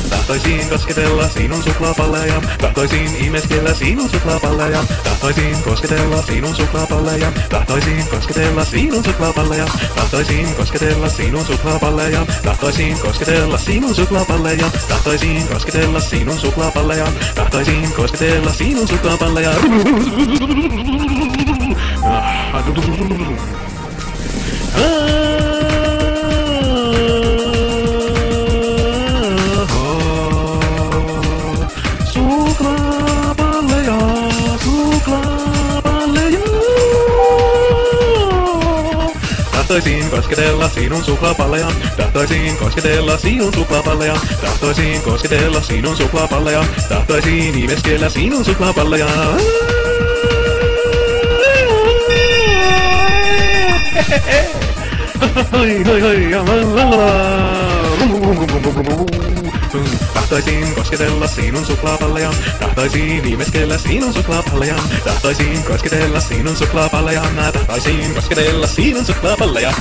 Tahtoisin kosketella sinun suklaapalleja, tahtoisin imeskellä sinun suklaapalleja, tahtoisin kosketella sinun suklaapalleja, tahtoisin kosketella sinun suklaapalleja, tahtoisin kosketella sinun suklaapalleja, tahtoisin kosketella sinun suklaapalleja, tahtoisin kosketella sinun suklaapalleja, tahtoisin kosketella sinun suklaapalleja. Suklaapalleja, suklaapalleja. Tahtoisin kosketella sinun suklaapalleja, tahtoisin kosketella sinun suklaapalleja, tahtoisin kosketella sinun suklaapalleja, tahtoisin imeskellä sinun suklaapalleja. Hoi hoi hoi ja la la la. Tahtoisin kosketella sinun suklaapalleja, tahtoisin imeskellä sinun suklaapalleja, tahtoisin kosketella sinun suklaapalleja, tahtoisin kosketella sinun suklaapalleja.